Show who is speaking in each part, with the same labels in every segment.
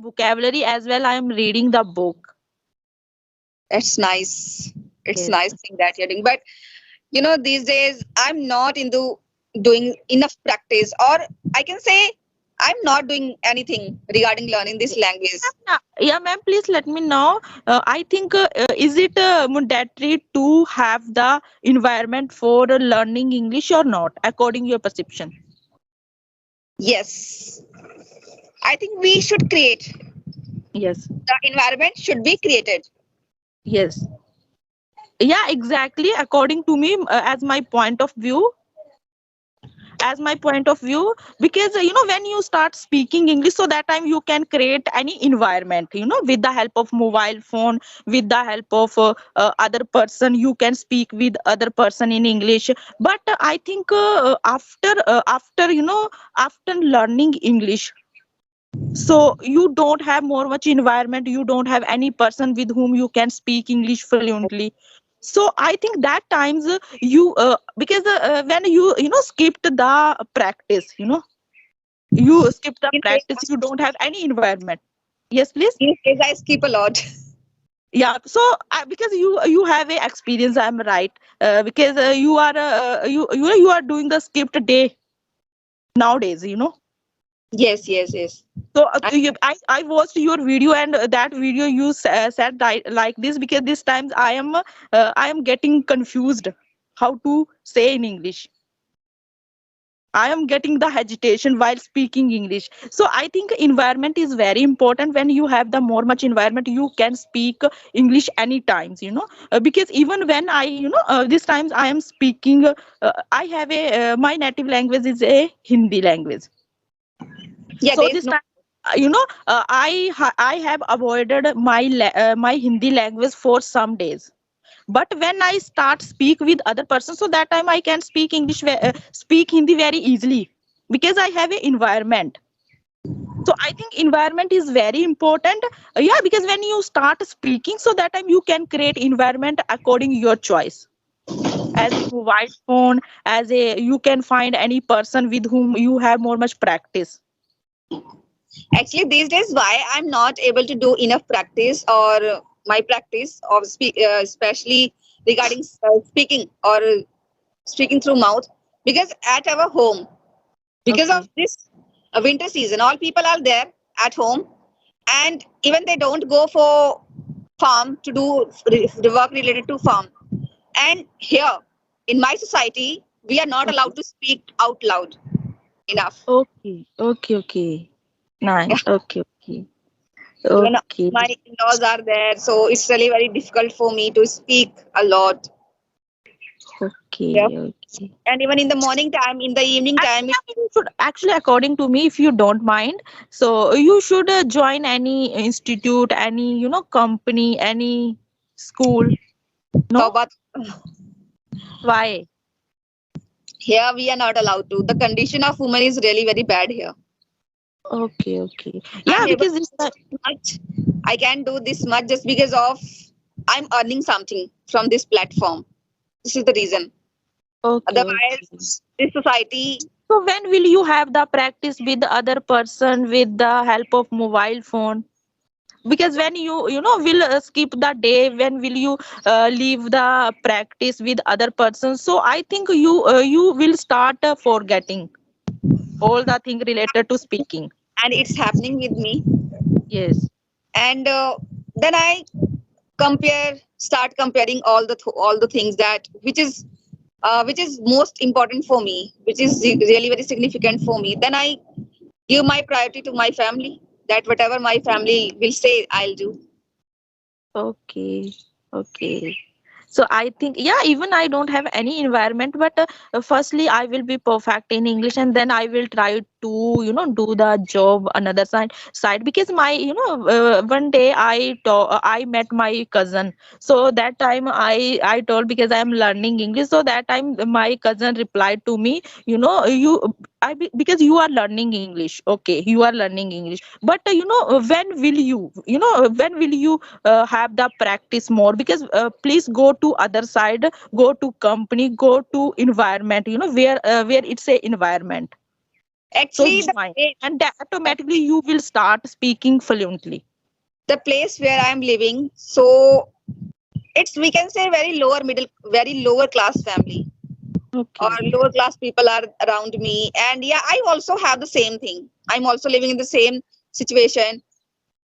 Speaker 1: vocabulary as well. I am reading the book.
Speaker 2: That's nice. It's
Speaker 1: Yes.
Speaker 2: nice thing that you're doing. But these days I'm not into doing enough practice, or I can say I'm not doing anything regarding learning this language.
Speaker 1: Yeah, ma'am, please let me know. I think, is it mandatory to have the environment for learning English or not, according to your perception?
Speaker 2: Yes, I think we should create,
Speaker 1: Yes,
Speaker 2: the environment should be created.
Speaker 1: yes. Yeah, exactly. According to me, as my point of view, because when you start speaking English, so that time you can create any environment, with the help of mobile phone, with the help of other person, you can speak with other person in English. But I think, after learning English, so you don't have more much environment, you don't have any person with whom you can speak English fluently. So I think that times, you because when you skipped the practice, you skip the
Speaker 2: These days,
Speaker 1: practice, you don't have any environment. Yes, please.
Speaker 2: these days I skip a lot.
Speaker 1: Yeah, so because you have a experience, I'm right. Because you are you are doing the skipped day nowadays,
Speaker 2: Yes, yes, yes.
Speaker 1: So
Speaker 2: I,
Speaker 1: I watched your video, and that video you said like this, because this times I am getting confused how to say in English. I am getting the hesitation while speaking English. So I think environment is very important. When you have the more much environment, you can speak English any times. Because even when I this times I am speaking, I have a my native language is a Hindi language.
Speaker 2: yeah,
Speaker 1: So
Speaker 2: there's
Speaker 1: this
Speaker 2: no.
Speaker 1: time, I have avoided my Hindi language for some days. But when I start speak with other person, so that time I can speak Hindi very easily, because I have a environment. So I think environment is very important. Yeah, because when you start speaking, so that time you can create environment according your choice, as a mobile phone, as a you can find any person with whom you have more much practice.
Speaker 2: Actually, these days, why I'm not able to do enough practice, or my practice of especially regarding speaking, or speaking through mouth, because at our home, because of
Speaker 1: Okay.
Speaker 2: this winter season, all people are there at home, and even they don't go for farm to do the work related to farm. And here in my society, we are not
Speaker 1: Okay.
Speaker 2: allowed to speak out loud enough.
Speaker 1: Okay, okay, okay. Nice. Okay, okay.
Speaker 2: Even
Speaker 1: Okay,
Speaker 2: my in-laws are there, so it's really very difficult for me to speak a lot. Yeah.
Speaker 1: okay, okay.
Speaker 2: And even in the morning time, in the evening
Speaker 1: Actually,
Speaker 2: time,
Speaker 1: I mean, you should actually, according to me, if you don't mind, so you should join any institute, any company, any school. No,
Speaker 2: Taubat,
Speaker 1: why?
Speaker 2: here we are not allowed to. The condition of women is really very bad here.
Speaker 1: Okay, okay.
Speaker 2: I'm
Speaker 1: Yeah,
Speaker 2: able
Speaker 1: because
Speaker 2: to
Speaker 1: this.
Speaker 2: do this much. I can do this much just because of I'm earning something from this platform. This is the reason.
Speaker 1: Okay, okay.
Speaker 2: Otherwise, this society,
Speaker 1: So when will you have the practice with the other person with the help of mobile phone? Because when you will skip the day, when will you leave the practice with other persons, so I think you will start forgetting all the thing related to speaking.
Speaker 2: and it's happening with me.
Speaker 1: Yes.
Speaker 2: And then I start comparing all the things that which is most important for me, which is really very significant for me. Then I give my priority to my family. That whatever my family will say, I'll do.
Speaker 1: Okay, okay. So I think, yeah, even I don't have any environment, but firstly I will be perfect in English, and then I will try to do the job another side, because my one day I met my cousin. So that time I told, because I am learning English, so that time my cousin replied to me, because you are learning English, okay, you are learning English, but when will you have the practice more, because please go to other side, go to company, go to environment, where it's a environment. So
Speaker 2: Actually,
Speaker 1: join, and that automatically you will start speaking fluently.
Speaker 2: the place where I'm living, so it's, we can say, very lower class family, or
Speaker 1: Okay.
Speaker 2: lower class people are around me. And yeah, I also have the same thing. I'm also living in the same situation.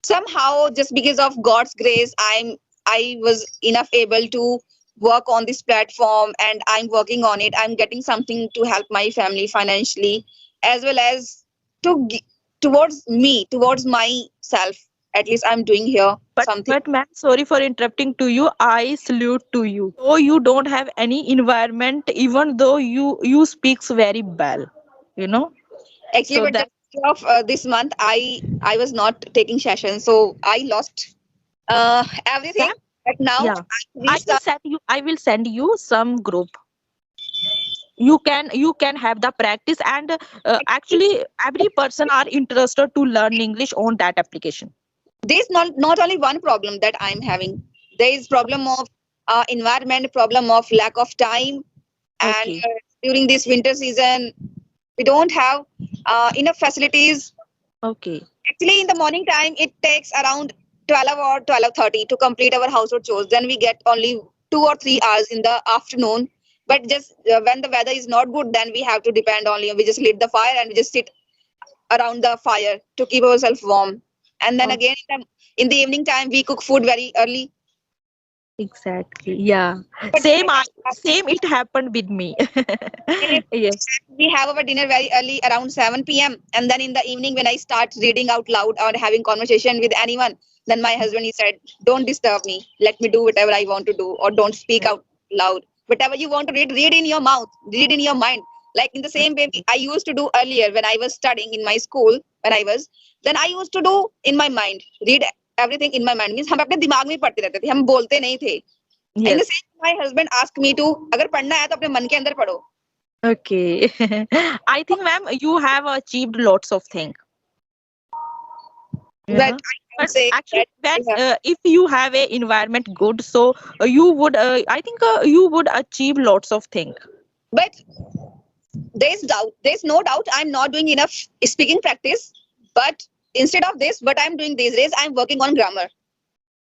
Speaker 2: Somehow, just because of God's grace, I was enough able to work on this platform, and I'm working on it. I'm getting something to help my family financially, as well as towards myself. At least I'm doing here something.
Speaker 1: But ma'am, sorry for interrupting to you. I salute to you. So you don't have any environment, even though you speaks very well, you know.
Speaker 2: Actually,
Speaker 1: So
Speaker 2: but
Speaker 1: that
Speaker 2: just of this month, I was not taking sessions, so I lost everything.
Speaker 1: ma'am,
Speaker 2: But now
Speaker 1: yeah,
Speaker 2: I restart.
Speaker 1: I will send you some group. You can have the practice, and actually every person are interested to learn English on that application.
Speaker 2: There's not only one problem that I'm having. There is problem of environment, problem of lack of time, and
Speaker 1: Okay,
Speaker 2: during this winter season, we don't have enough facilities.
Speaker 1: okay,
Speaker 2: Actually, in the morning time, it takes around 12 or 12:30 to complete our household chores. Then we get only 2 or 3 hours in the afternoon. But just when the weather is not good, then we have to depend only. We just lit the fire and we just sit around the fire to keep ourselves warm. And then
Speaker 1: okay.
Speaker 2: again, in the evening time, we cook food very early.
Speaker 1: Exactly. Yeah.
Speaker 2: For dinner,
Speaker 1: Same it happened with me. Yes.
Speaker 2: we have our dinner very early, around 7 p.m. And then in the evening, when I start reading out loud or having conversation with anyone, then my husband, he said, "Don't disturb me. Let me do whatever I want to do, or don't speak out loud. Whatever you want to read, read in your mouth, read in your mind." Like in the same way I used to do earlier when I was studying in my school, then I used to do in my mind, read everything in my mind. Means हम अपने दिमाग में ही पढ़ते रहते थे, हम बोलते नहीं थे. In the
Speaker 1: Yes.
Speaker 2: same, my husband asked me to, अगर पढ़ना है तो अपने मन के अंदर पढ़ो.
Speaker 1: Okay. I think, ma'am, you have achieved lots of things, you
Speaker 2: But
Speaker 1: know.
Speaker 2: I can
Speaker 1: But
Speaker 2: say
Speaker 1: actually,
Speaker 2: that, yeah.
Speaker 1: if you have a environment good, so you would, I think, you would achieve lots of things.
Speaker 2: But there's no doubt I'm not doing enough speaking practice. But instead of this, what I'm doing these days, I'm working on grammar.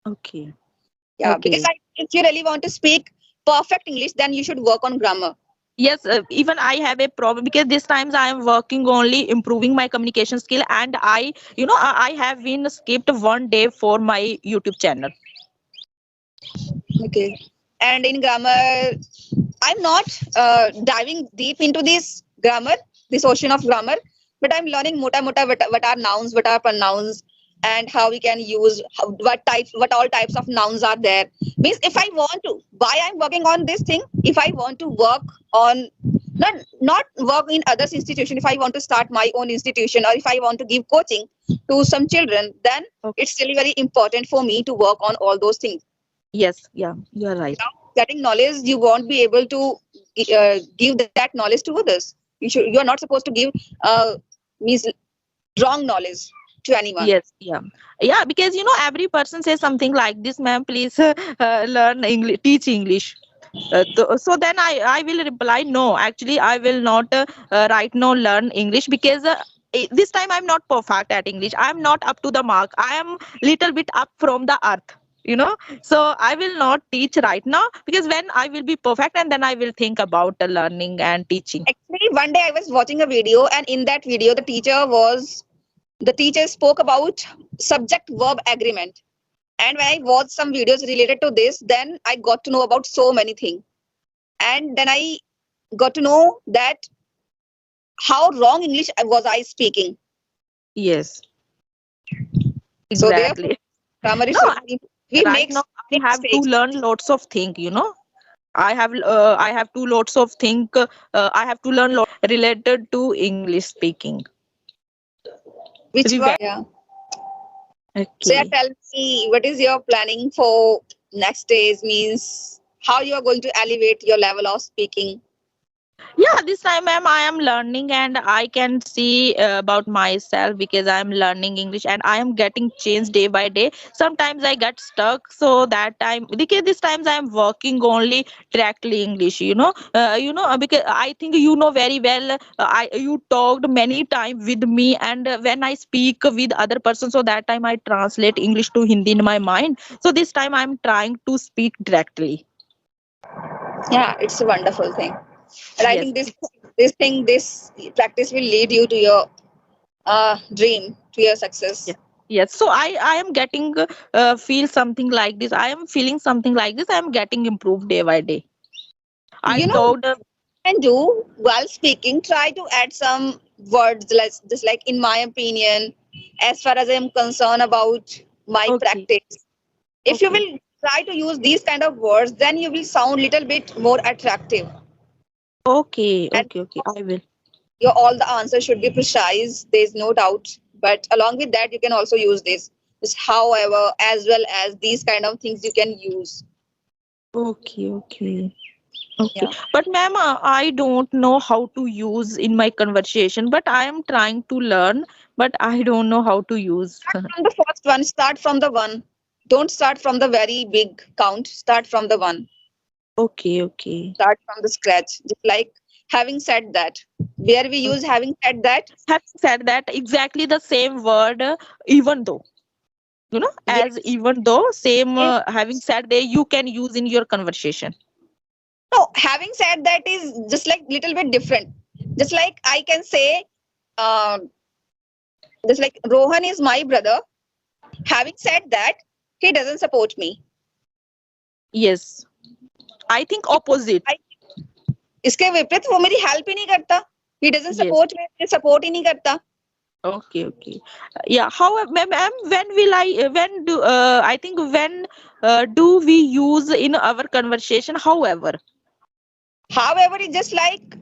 Speaker 1: Okay.
Speaker 2: Yeah, because
Speaker 1: Okay.
Speaker 2: if you really want to speak perfect English, then you should work on grammar.
Speaker 1: Yes, even I have a problem because this times I am working only improving my communication skill, and I have been skipped one day for my YouTube channel.
Speaker 2: Okay. And in grammar, I'm not diving deep into this ocean of grammar, but I'm learning mota what are nouns, what are pronouns, and how we can use what all types of nouns are there. Means if I want to, why I'm working on this thing, if I want to work on, not work in others institution, if I want to start my own institution, or if I want to give coaching to some children, then
Speaker 1: Okay.
Speaker 2: it's really very important for me to work on all those things.
Speaker 1: Yes, yeah, you are right.
Speaker 2: Getting knowledge, you won't be able to give that knowledge to others. You are not supposed to give means wrong knowledge to anyone.
Speaker 1: Yes, yeah, yeah. Because every person says something like this, ma'am. Please learn English, teach English. So then I will reply, no. Actually, I will not right now learn English because this time I'm not perfect at English. I'm not up to the mark. I am little bit up from the earth. You know, so I will not teach right now because when I will be perfect, and then I will think about learning and teaching.
Speaker 2: Actually, one day I was watching a video, and in that video the teacher spoke about subject verb agreement. And when I watched some videos related to this, then I got to know about so many things. And then I got to know that how wrong English was I speaking.
Speaker 1: Yes,
Speaker 2: So therefore,
Speaker 1: exactly.
Speaker 2: grammar
Speaker 1: No,
Speaker 2: is really, we
Speaker 1: right now I
Speaker 2: make
Speaker 1: have to
Speaker 2: mistakes.
Speaker 1: learn lots of things. I have to lots of things. I have to learn related to English speaking.
Speaker 2: Which one?
Speaker 1: Revenge.
Speaker 2: Yeah. So yeah,
Speaker 1: Okay.
Speaker 2: tell me, what is your planning for next days? Means how you are going to elevate your level of speaking?
Speaker 1: Yeah, this time, ma'am, I am learning and I can see about myself because I am learning English and I am getting changed day by day. Sometimes I get stuck, so that time because this times I am working only directly English. Because I think you know very well. I you talked many times with me, and when I speak with other person, so that time I translate English to Hindi in my mind. So this time I am trying to speak directly.
Speaker 2: Yeah, it's a wonderful thing. And I
Speaker 1: Yes.
Speaker 2: think this practice will lead you to your dream, to your
Speaker 1: Yeah.
Speaker 2: success.
Speaker 1: Yes. So I am getting feel something like this. I am feeling something like this. I am getting improved day by day. I
Speaker 2: You know what
Speaker 1: told
Speaker 2: you can do while speaking? Try to add some words, just like in my opinion, as far as I am concerned about my
Speaker 1: okay,
Speaker 2: practice. If you
Speaker 1: okay,
Speaker 2: will try to use these kind of words, then you will sound little bit more attractive.
Speaker 1: okay,
Speaker 2: And
Speaker 1: okay, okay. I will.
Speaker 2: your all the answers should be precise. There is no doubt. But along with that, you can also use this however, as well as these kind of things you can use.
Speaker 1: Okay, okay, okay.
Speaker 2: Yeah.
Speaker 1: But ma'am, I don't know how to use in my conversation. But I am trying to learn. But I don't know how to use.
Speaker 2: Start from the first one. Start from the one. Don't start from the very big count. Start from the one.
Speaker 1: Okay, okay.
Speaker 2: Start from the scratch. Just like having said that, where we use having said that.
Speaker 1: Having said that, exactly the same word, even though. As
Speaker 2: Yes.
Speaker 1: even though same
Speaker 2: Yes.
Speaker 1: having said there you can use in your conversation.
Speaker 2: No, having said that is just like little bit different. Just like I can say, uh, just like Rohan is my brother. Having said that, he doesn't support me.
Speaker 1: Yes, I think opposite.
Speaker 2: I- इसके विपरीत वो मेरी help ही नहीं करता. He doesn't
Speaker 1: Yes.
Speaker 2: support me. मुझे support ही नहीं करता.
Speaker 1: Okay, okay. Yeah, however, ma'am, when will I when do I think when do we use in our conversation, however?
Speaker 2: However, it's just like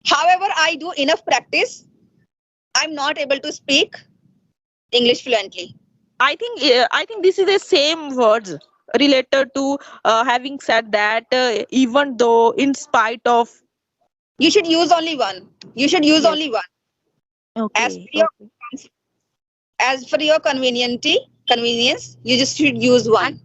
Speaker 2: however I do enough practice, I'm not able to speak English fluently.
Speaker 1: I think this is the same words related to having said that even though in spite of.
Speaker 2: You should use only one. You should use
Speaker 1: Yes.
Speaker 2: only one. As
Speaker 1: Okay,
Speaker 2: per your
Speaker 1: okay.
Speaker 2: convenience, you just should use one.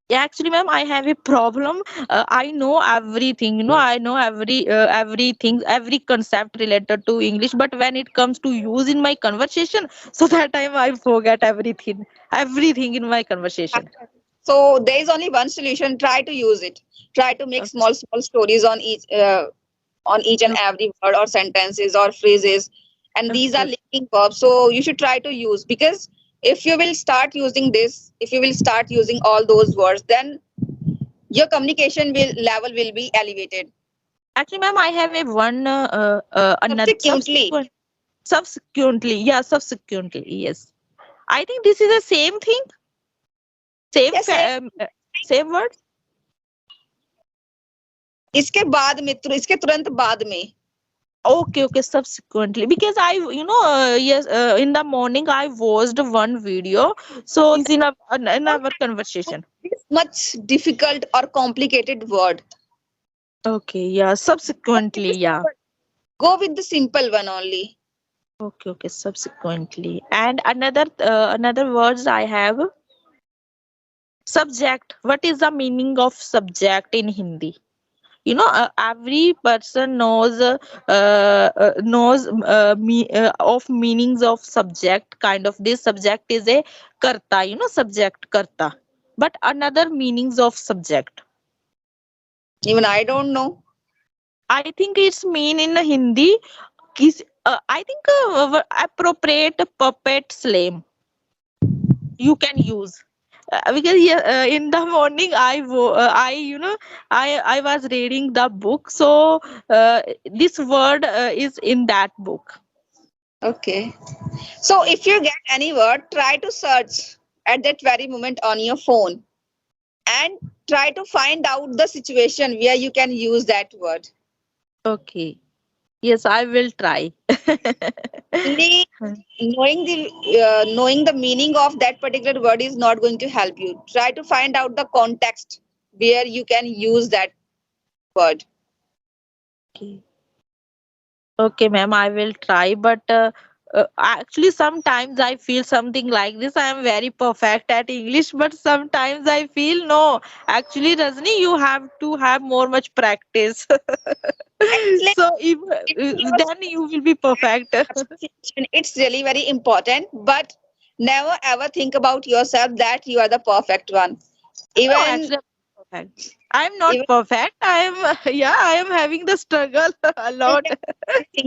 Speaker 1: Yeah, actually, ma'am, I have a problem. I know everything. I know everything, every concept related to English. But when it comes to use in my conversation, so that time I forget everything in my conversation.
Speaker 2: So there is only one solution. Try to use it. Try to make
Speaker 1: Okay.
Speaker 2: small stories on each and
Speaker 1: Okay.
Speaker 2: every word or sentences or phrases, and these are
Speaker 1: Okay.
Speaker 2: linking verbs. So you should try to use, because if you will start using all those words, then your communication will level will be elevated.
Speaker 1: Actually, ma'am, I have a one another
Speaker 2: Subsequently,
Speaker 1: subsequently. Yeah, subsequently. Yes. I think this is the same thing. Same
Speaker 2: yes, same.
Speaker 1: same word.
Speaker 2: इसके तुरंत बाद में.
Speaker 1: Okay, okay, subsequently. Because yes, in the morning I watched one video. So
Speaker 2: Is
Speaker 1: in
Speaker 2: don't
Speaker 1: our conversation.
Speaker 2: this much difficult or complicated word.
Speaker 1: Okay, yeah,
Speaker 2: Go with
Speaker 1: subsequently,
Speaker 2: the
Speaker 1: yeah.
Speaker 2: simple, go with the simple one only.
Speaker 1: Okay, okay, subsequently. And another words I have subject. What is the meaning of subject in Hindi? Every person knows of meanings of subject. Kind of this subject is a karta. Subject karta. But another meanings of subject.
Speaker 2: Even I don't know.
Speaker 1: I think it's mean in Hindi is I think appropriate puppet slave you can use. Because yeah, in the morning I I was reading the book, so this word is in that book.
Speaker 2: Okay. So if you get any word, try to search at that very moment on your phone and try to find out the situation where you can use that word.
Speaker 1: Okay, yes, I will try.
Speaker 2: Only knowing the meaning of that particular word is not going to help you. Try to find out the context where you can use that word.
Speaker 1: Okay. Okay, ma'am, I will try. But actually, sometimes I feel something like this. I am very perfect at English, but sometimes I feel no. Actually, Rajni, you have to have more much practice.
Speaker 2: It's like
Speaker 1: So if
Speaker 2: giving yourself
Speaker 1: then you will be perfect.
Speaker 2: appreciation. It's really very important, but never ever think about yourself that you are the perfect one.
Speaker 1: No,
Speaker 2: Even
Speaker 1: actually, I'm perfect. I'm not
Speaker 2: even
Speaker 1: perfect. I am, yeah, I am having the struggle a
Speaker 2: yeah,
Speaker 1: lot.
Speaker 2: I think